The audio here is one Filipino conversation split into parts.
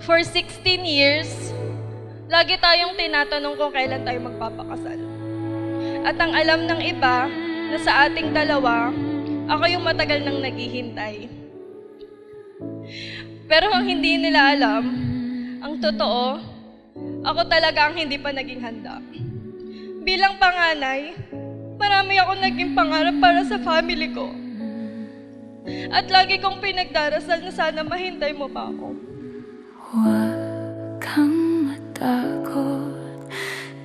For 16 years, lagi tayong tinatanong kung kailan tayo magpapakasal. At ang alam ng iba na sa ating dalawa, ako yung matagal nang naghihintay. Pero ang hindi nila alam, ang totoo, ako talaga ang hindi pa naging handa. Bilang panganay, marami akong naging pangarap para sa family ko. At lagi kong pinagdarasal na sana mahintay mo pa ako. Huwag kang matakot,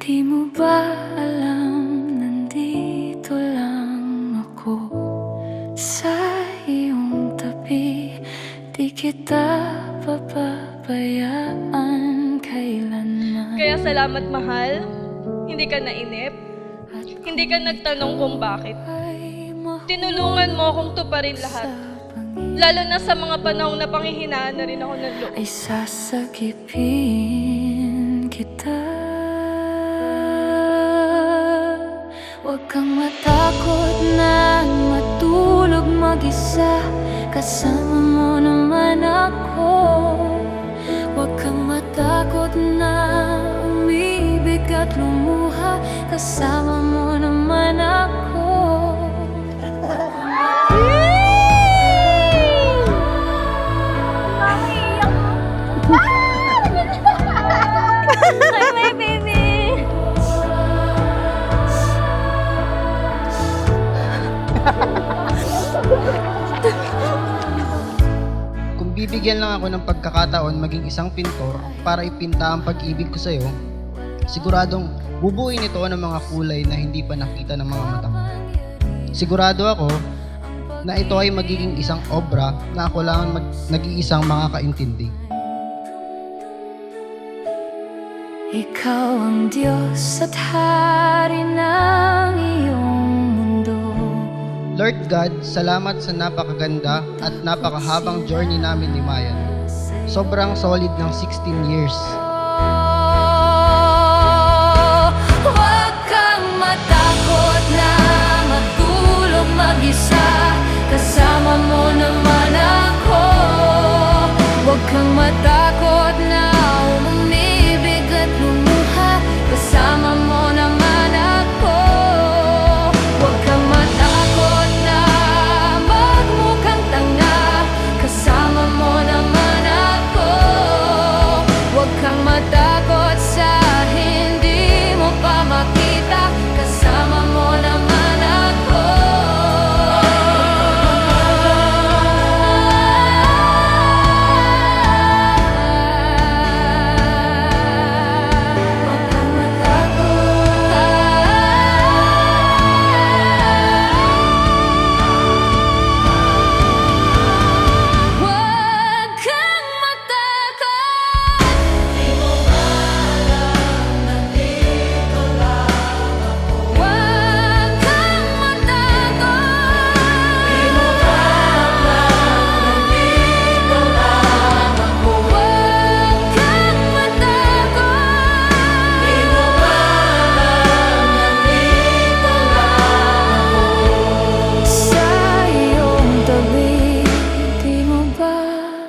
di mo ba alam, nandito lang ako sa iyong tabi, di kita papabayaan kailanman. Kaya salamat mahal, hindi ka nainip, hindi ka nagtanong kung bakit. Tinulungan mo akong tuparin lahat. Lalo na sa mga panahon na panghihinaan na rin ako ng loob. Ay sasakipin kita. Huwag kang matakot na matulog mag-isa, kasama mo naman ako. Huwag kang matakot na umibig at lumuha, kasama mo naman ako. Hi, my baby! Kung bibigyan lang ako ng pagkakataon maging isang pintor para ipinta ang pag-ibig ko sa'yo, siguradong bubuuin ito ng mga kulay na hindi pa nakita ng mga mata mo. Sigurado ako na ito ay magiging isang obra na ako lang nag-iisang makakaintindi. Ikaw ang Diyos at Hari ng iyong mundo. Lord God, salamat sa napakaganda at napakahabang journey namin ni Mayan. Sobrang solid ng 16 years. Huwag kang matakot na matulog mag-isa, kasama mo naman ako. Huwag kang matakot na umibig at lumuha, kasama mo naman ako. Huwag kang matakot na magmukhang tanga, kasama mo naman ako. Huwag kang matakot sa hindi mo pa makita, kasama mo naman ako. Huwag kang matakot. Huwag kang matakot. Huwag kang matakot. Di mo ba alam, nandito lang ako. Huwag kang matakot. Di mo ba alam, nandito lang ako. Sa iyong tabi, di mo ba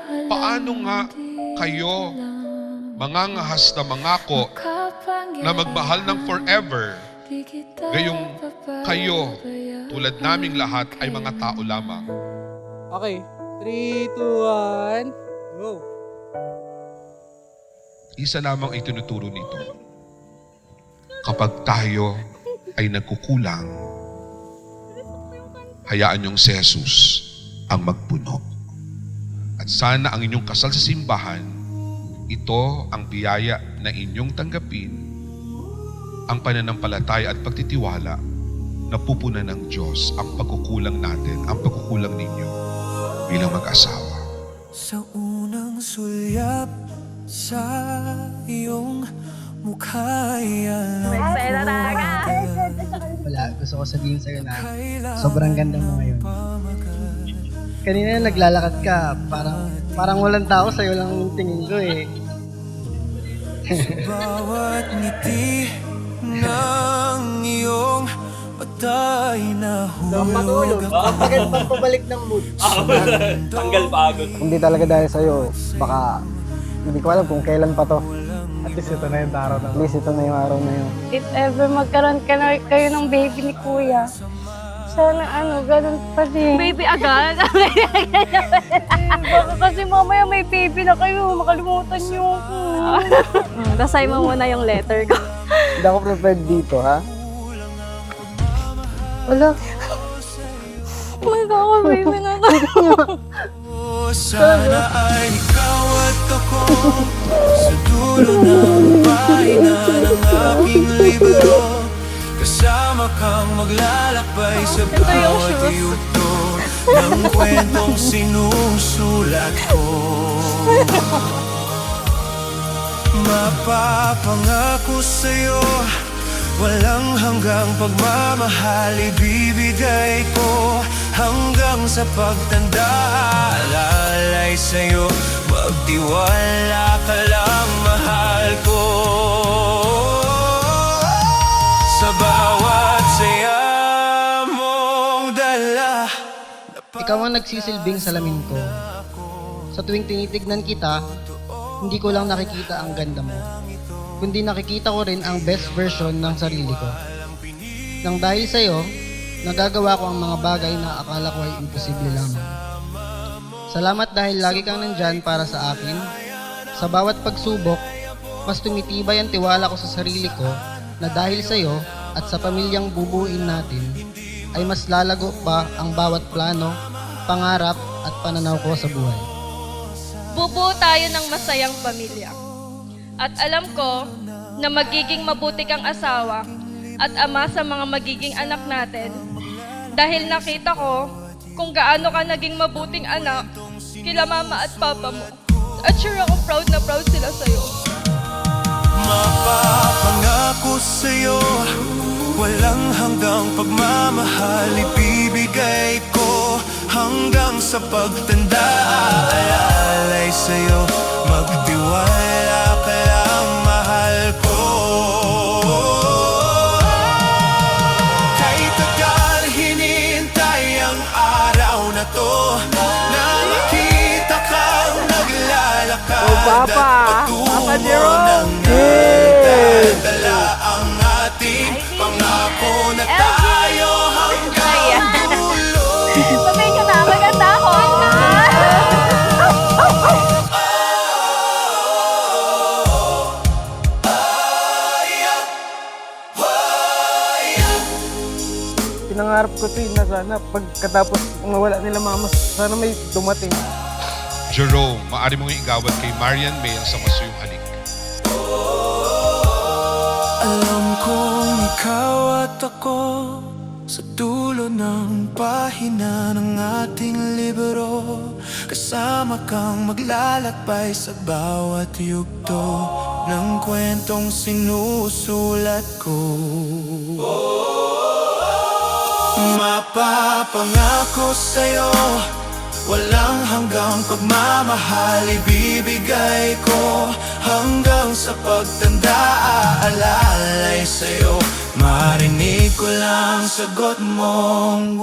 alam, Paano nga kayo mangangahas na mangako na magmahal ng forever, gayong kayo tulad naming lahat ay mga tao lamang? Okay. 3, 2, 1, go. Isa lamang ay tinuturo nito. Kapag tayo ay nagkukulang, hayaan niyong si Jesus ang magpuno. At sana ang inyong kasal sa simbahan, ito ang biyaya na inyong tanggapin, ang pananampalataya at pagtitiwala na pupunan ng Diyos ang pagkukulang natin, ang pagkukulang ninyo bilang mag-asawa. Sa unang sulyap sa iyong mukha ay alam Excited na talaga. Wala, gusto ko sabihin sa'yo na sobrang ganda mo ngayon. Kanina naglalakad ka, parang walang tao, sa'yo lang yung tingin ko eh. bawat ngiti ng iyong patay na hulog Ang tagal pang pabalik ng mood. Tanggal pagod. Kung di talaga dahil sa'yo, baka Hindi ko alam kung kailan pa to. At least ito na yung araw na. At least ito na yung araw na yun. If ever magkaroon kayo ng baby ni Kuya, sana ganun pa din. Baby agad? Baka kasi mamaya may baby na kayo, makalimutan niyo ako. Dasay mo muna yung letter ko. Hindi ako prepared dito, ha? Wala. Magkaka-baby na tayo. Sana ay ikaw at ako sa dulo ng pahina ng aking libro. Kasama kang maglalakbay sa bawat yugto ng kwentong sinusulat ko. Mapapangako sa'yo, walang hanggang pagmamahal ibibigay ko. Hanggang sa pagtanda, alalay sa'yo, magtiwala ka lang, mahal ko. Sa bawat saya mong dala. Ikaw ang nagsisilbing salamin ko. Sa tuwing tinitignan kita, hindi ko lang nakikita ang ganda mo, kundi nakikita ko rin ang best version ng sarili ko. Nang dahil sa'yo, nagagawa ko ang mga bagay na akala ko ay imposible lamang. Salamat dahil lagi kang nandyan para sa akin. Sa bawat pagsubok, mas tumitibay ang tiwala ko sa sarili ko na dahil sa'yo at sa pamilyang bubuin natin, ay mas lalago pa ang bawat plano, pangarap at pananaw ko sa buhay. Bubuo tayo ng masayang pamilya. At alam ko na magiging mabuti kang asawa at ama sa mga magiging anak natin. Dahil nakita ko kung gaano ka naging mabuting anak kila mama at papa mo. At sure ako proud na proud sila sa'yo. Mapapangako sa'yo, walang hanggang pagmamahal ibibigay ko. Hanggang sa pagtanda, alalay sa'yo, magtiwala ka lang, mahal ko. Kahit tagal hinintay ang araw na to, na nakita kang naglalakad at patungo ng nagdadala ang ating pangako na tayo hanggang dulo. Sabihin ko na, maganda ako. Pinangarap ko to na sana pagkatapos mawala nila mama, sana may dumating. Jerome, maaari mong igawad kay Marian May ang sa masuyong halik. Alam kong ikaw at ako sa dulo ng pahina ng ating libro. Kasama kang maglalakbay sa bawat yugto ng kwentong sinusulat ko. Mapapangako sa'yo, walang hanggang pagmamahal ibibigay ko. Hanggang sa pagtanda, aalalay sa'yo, marinig ko lang sagot mong